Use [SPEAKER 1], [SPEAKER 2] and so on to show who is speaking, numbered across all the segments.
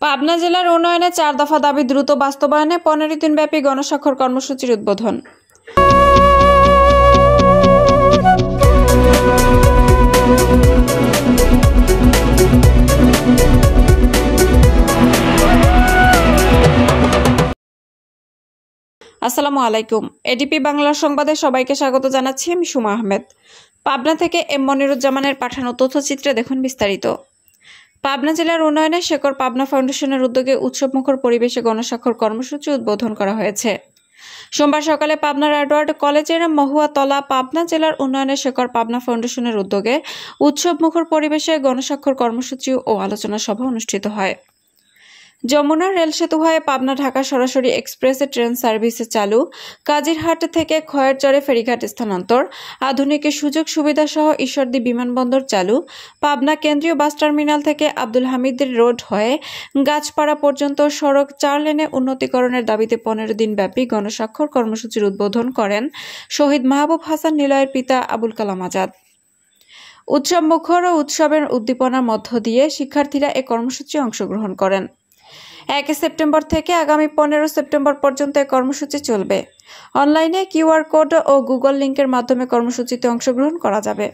[SPEAKER 1] পাবনা জেলার উন্নয়নে 4 দফা দাবি দ্রুত বাস্তবায়নে 15 দিনব্যাপী গণস্বাক্ষর কর্মসূচির উদ্বোধন। আসসালামু আলাইকুম। এডিপি বাংলার সংবাদে সবাইকে স্বাগত জানাচ্ছি। আমি সুমা আহমেদ। পাবনা থেকে এম মনিরুজ্জামানের পাঠানো তথ্যচিত্রে দেখুন বিস্তারিত। পাবনা জেলার উন্নয়নে শেকর পাবনা ফাউন্ডেশনের উদ্যোগে উৎসবমুখর পরিবেশে গণস্বাক্ষর কর্মসূচি উদ্বোধন করা হয়েছে। সোমবার সকালে পাবনার এডওয়ার্ড কলেজের মহুয়াতলা পাবনা জেলার উন্নয়নে শেকর পাবনা ফাউন্ডেশনের উদ্যোগে উৎসবমুখর পরিবেশে গণস্বাক্ষর কর্মসূচি ও আলোচনা সভা অনুষ্ঠিত হয়। যমুনা রেল সেতু হয়ে পাবনা ঢাকা সরাসরি এক্সপ্রেসে ট্রেন সার্ভিস চালু, কাজিরহাট থেকে খয়েরচরে ফেরিঘাট স্থানান্তর, আধুনিক সুযোগ সুবিধা সহ ঈশ্বরদী বিমানবন্দর চালু, পাবনা কেন্দ্রীয় বাস টার্মিনাল থেকে আব্দুল হামিদের রোড হয়ে গাছপাড়া পর্যন্ত সড়ক 4 লেনে উন্নতিকরণের দাবিতে 15 দিন ব্যাপী গণস্বাক্ষর কর্মসূচির উদ্বোধন করেন শহীদ মাহবুব হাসান নিলয়ের পিতা আবুল কালাম আজাদ। উৎসব মুখর ও উৎসবের উদ্দীপনার মধ্য দিয়ে শিক্ষার্থীরা এ কর্মসূচি অংশগ্রহণ করেন। 1 সেপ্টেম্বর থেকে আগামী 15 সেপ্টেম্বর পর্যন্ত এই কর্মসূচি চলবে। অনলাইনে কিউআর কোড ও গুগল লিঙ্কের মাধ্যমে কর্মসূচিতে অংশগ্রহণ করা যাবে।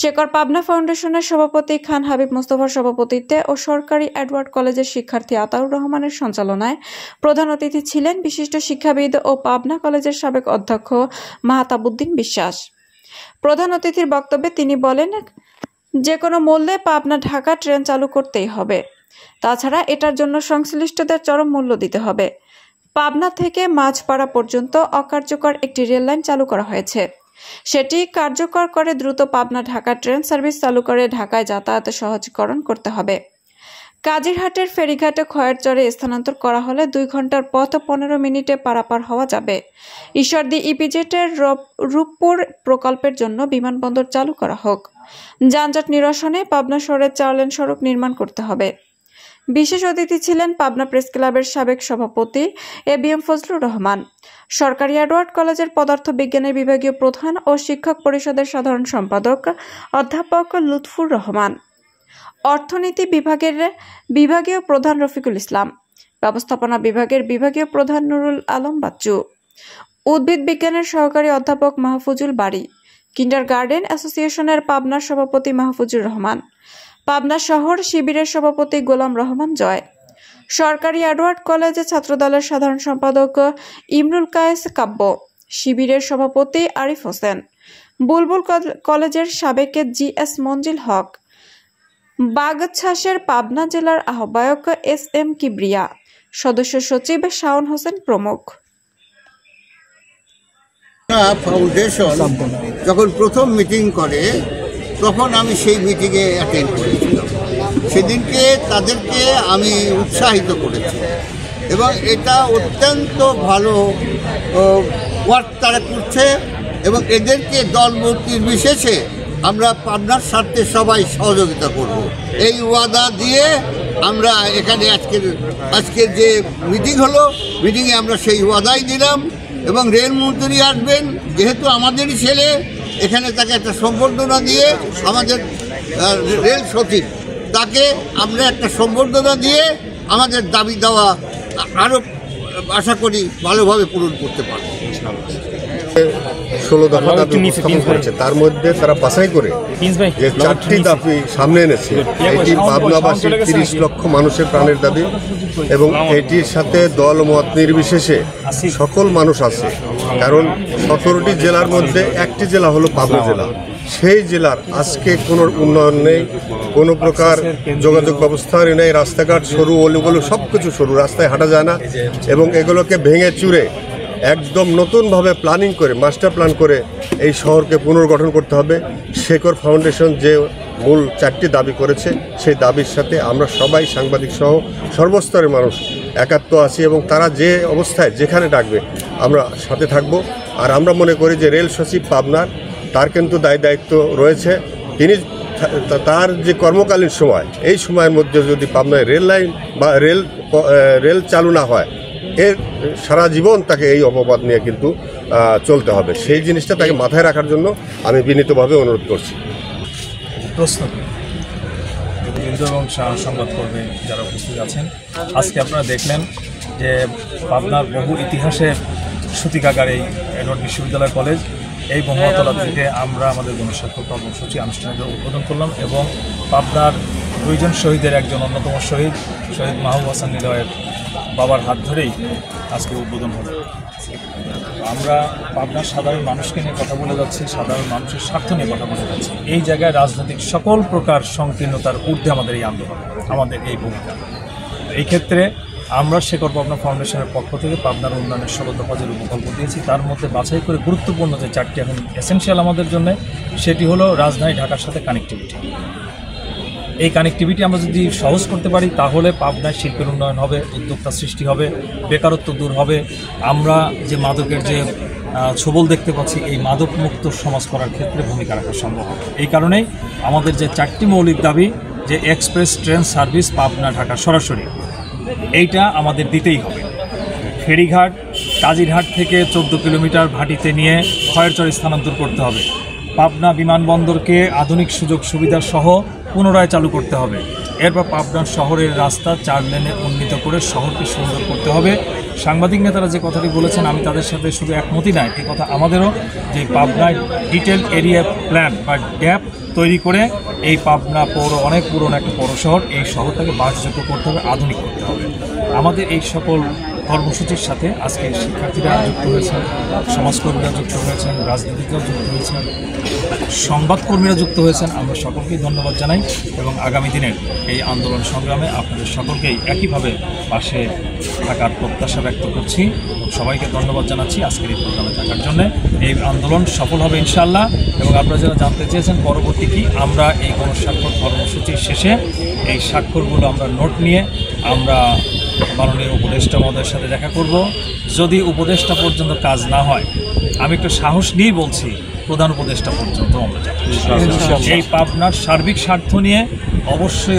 [SPEAKER 1] শেকর পাবনা ফাউন্ডেশনের সভাপতি খান হাবিব মোস্তফার সভাপতিত্বে ও সরকারি এডওয়ার্ড কলেজের শিক্ষার্থী আতাউর রহমানের সঞ্চালনায় প্রধান অতিথি ছিলেন বিশিষ্ট শিক্ষাবিদ ও পাবনা কলেজের সাবেক অধ্যক্ষ মাহতাবুদ্দিন বিশ্বাস। প্রধান অতিথির বক্তব্যে তিনি বলেন, যে কোনো মূল্যে পাবনা ঢাকা ট্রেন চালু করতেই হবে। তাছাড়া এটার জন্য সংশ্লিষ্টদের চরম মূল্য দিতে হবে। পাবনা থেকে মাঝপাড়া পর্যন্ত অকার্যকর একটি রেল লাইন চালু করা হয়েছে। সেটি কার্যকর করে দ্রুত পাবনা ঢাকা ট্রেন সার্ভিস চালু করে ঢাকায় যাতায়াত সহজীকরণ করতে হবে। কাজিরহাটের ফেরিঘাটে খয়েরচরে স্থানান্তর করা হলে 2 ঘন্টার পথ 15 মিনিটে পারাপার হওয়া যাবে। ঈশ্বরদী ইপিজেটের রূপপুর প্রকল্পের জন্য বিমানবন্দর চালু করা হোক। যানজট নিরসনে পাবনা শহরের 4 লেন সড়ক নির্মাণ করতে হবে। বিশেষ অতিথি ছিলেন পাবনা প্রেস ক্লাবের সাবেক সভাপতি এবিএম ফজলুর রহমান, সরকারি এডওয়ার্ড কলেজের পদার্থ বিজ্ঞানের বিভাগীয় প্রধান ও শিক্ষক পরিষদের সাধারণ সম্পাদক অধ্যাপক লুৎফুর রহমান, অর্থনীতি বিভাগের বিভাগীয় প্রধান রফিকুল ইসলাম, ব্যবস্থাপনা বিভাগের বিভাগীয় প্রধান নুরুল আলম বাচ্চু, উদ্ভিদ বিজ্ঞানের সহকারী অধ্যাপক মাহফুজুল বাড়ি, কিন্ডারগার্টেন অ্যাসোসিয়েশনের পাবনার সভাপতি মাহফুজুর রহমান, পাবনা শহর শিবিরের সভাপতি গোলাম রহমান জয়, সরকারি এডওয়ার্ড কলেজে ছাত্রদলের সাধারণ সম্পাদক ইমরুল কায়েস কাব্য, শিবিরের সভাপতি আরিফ হোসেন, বুলবুল কলেজের সাবেক জিএস মঞ্জিল হক, বাগছাসের পাবনা জেলার আহ্বায়ক SM কিবরিয়া, সদস্য সচিব শাওন হোসেন প্রমুখ।
[SPEAKER 2] ফাউন্ডেশন যখন প্রথম মিটিং করে তখন আমি সেই মিটিংয়ে অ্যাটেন্ড করেছিলাম। সেদিনকে তাদেরকে আমি উৎসাহিত করেছি এবং এটা অত্যন্ত ভালো ওয়ার্ক তারা করছে এবং এদেরকে দলমত নির্বিশেষে আমরা পাবনার স্বার্থে সবাই সহযোগিতা করব। এই ওয়াদা দিয়ে আমরা এখানে আজকের যে মিটিং হলো, মিটিংয়ে আমরা সেই ওয়াদাই দিলাম এবং রেলমন্ত্রী আসবেন, যেহেতু আমাদেরই ছেলে, এখানে তাকে একটা সম্বর্ধনা দিয়ে আমাদের রেল সচিব তাকে আমরা একটা সম্বর্ধনা দিয়ে আমাদের দাবি দেওয়া আরও আশা করি ভালোভাবে পূরণ করতে পারব।
[SPEAKER 3] 16 দফা দাবি উপস্থাপন করেছে, তার মধ্যে তারা বাছাই করে যে 4টি দাবি সামনে এনেছে। এটি পাবনাবাসীর 30 লক্ষ মানুষের প্রাণের দাবি এবং এটির সাথে দল মত নির্বিশেষে সকল মানুষ আছে। কারণ 17টি জেলার মধ্যে একটি জেলা হলো পাবনা জেলা। সেই জেলার আজকে কোনো উন্নয়ন নেই, কোনো প্রকার যোগাযোগ ব্যবস্থা নেই, রাস্তাঘাট সরু, অলিগলি সব কিছু সরু, রাস্তায় হাঁটা যায় না এবং এগুলোকে ভেঙে চুরে একদম নতুনভাবে প্ল্যানিং করে, মাস্টার প্ল্যান করে এই শহরকে পুনর্গঠন করতে হবে। শেকর ফাউন্ডেশন যে মূল 4টি দাবি করেছে, সেই দাবির সাথে আমরা সবাই সাংবাদিক সহ সর্বস্তরের মানুষ একাত্ম আছি এবং তারা যে অবস্থায় যেখানে ডাকবে আমরা সাথে থাকব। আর আমরা মনে করি যে রেল সচিব পাবনার, তার কিন্তু দায়িত্ব রয়েছে। তিনি তার যে কর্মকালীন সময়, এই সময়ের মধ্যে যদি পাবনায় রেল লাইন বা রেল চালু না হয়, এর সারা জীবন তাকে এই অপবাদ নিয়ে কিন্তু চলতে হবে। সেই জিনিসটা তাকে মাথায় রাখার জন্য আমি বিনীতভাবে অনুরোধ করছি।
[SPEAKER 4] নেতৃবৃন্দ এবং সংবাদকর্মী যারা উপস্থিত আছেন, আজকে আপনারা দেখলেন যে পাবনার বহু ইতিহাসের সূতিকাগার এই এডওয়ার্ড বিশ্ববিদ্যালয় কলেজ, এই মহাতলা থেকে আমরা আমাদের গণস্বাক্ষর কর্মসূচি আনুষ্ঠানিকভাবে উদ্বোধন করলাম এবং পাবনার 2 জন শহীদের একজন অন্যতম শহীদ মাহবুব হাসান নিলয়ের বাবার হাত ধরেই আজকে উদ্বোধন হলো। আমরা পাবনার সাধারণ মানুষকে নিয়ে কথা বলে যাচ্ছি, সাধারণ মানুষের স্বার্থ নিয়ে কথা বলে যাচ্ছি। এই জায়গায় রাজনৈতিক সকল প্রকার সংকীর্ণতার ঊর্ধ্বে আমাদের এই আন্দোলন, আমাদের এই ভূমিকা। এই ক্ষেত্রে আমরা শেখর পাবনা ফাউন্ডেশনের পক্ষ থেকে পাবনার উন্নয়নের 16 দফা যে প্রকল্প দিয়েছি, তার মধ্যে বাছাই করে গুরুত্বপূর্ণ যে 4টি এখন এসেনশিয়াল আমাদের জন্য, সেটি হলো রাজধানী ঢাকার সাথে কানেক্টিভিটি। এই কানেক্টিভিটি আমরা যদি সহজ করতে পারি তাহলে পাবনায় শিল্পের উন্নয়ন হবে, উদ্যোক্তা সৃষ্টি হবে, বেকারত্ব দূর হবে। আমরা যে মাদকের যে ছবল দেখতে পাচ্ছি, এই মাদক মুক্ত সমাজ করার ক্ষেত্রে ভূমিকা রাখা সম্ভব হবে। এই কারণেই আমাদের যে 4টি মৌলিক দাবি, যে express train service Pabna Dhaka সরাসরি, এইটা আমাদের দিতেই হবে। ফেরিঘাট কাজিরহাট থেকে 14 কিলোমিটার ভাটিতে নিয়ে খয়েরচর স্থানান্তর করতে হবে। পাবনা বিমানবন্দরকে আধুনিক সুযোগ সুবিধা সহ পুনরায় চালু করতে হবে। এরপর পাবনা শহরের রাস্তা 4 লেনে উন্নীত করে শহরকে সুন্দর করতে হবে। সাংবাদিক নেতারা যে কথাটি বলেছেন, আমি তাদের সাথে শুধু একমতই নয়, এই কথা আমাদেরও, যে পাবনায় ডিটেল এরিয়া প্ল্যান বা ড্যাপ তৈরি করে এই পাবনা অনেক পুরনো একটা পৌর শহর, এই শহরটাকে বাসযোগ্য করতে হবে, আধুনিক করতে হবে। আমাদের এই সকল কর্মসূচির সাথে আজকে শিক্ষার্থীরা যুক্ত হয়েছেন, সমাজকর্মীরা যুক্ত হয়েছেন, রাজনীতিকরা যুক্ত হয়েছেন, সংবাদকর্মীরা যুক্ত হয়েছেন। আমরা সকলকেই ধন্যবাদ জানাই এবং আগামী দিনের এই আন্দোলন সংগ্রামে আপনাদের সকলকেই একইভাবে পাশে থাকার প্রত্যাশা ব্যক্ত করছি। সবাইকে ধন্যবাদ জানাচ্ছি আজকের এই প্রোগ্রামে থাকার জন্য। এই আন্দোলন সফল হবে ইনশাআল্লাহ। এবং আপনারা যারা জানতে চেয়েছেন পরবর্তী কী, আমরা এই গণস্বাক্ষর কর্মসূচির শেষে এই স্বাক্ষরগুলো আমরা নোট নিয়ে আমরা মাননীয় উপদেষ্টা মহোদয়ের সাথে দেখা করব। যদি উপদেষ্টা পর্যন্ত কাজ না হয়, আমি একটু সাহস নিয়েই বলছি, প্রধান উপদেষ্টা পর্যন্ত আমরা যাব। এই পাবনার সার্বিক স্বার্থ নিয়ে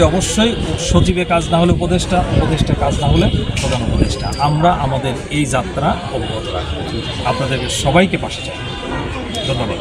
[SPEAKER 4] অবশ্যই সচিবে কাজ না হলে উপদেষ্টা কাজ না হলে প্রধান উপদেষ্টা, আমরা আমাদের এই যাত্রা অব্যাহত রাখব। আপনাদেরকে সবাইকে পাশে চাই। ধন্যবাদ।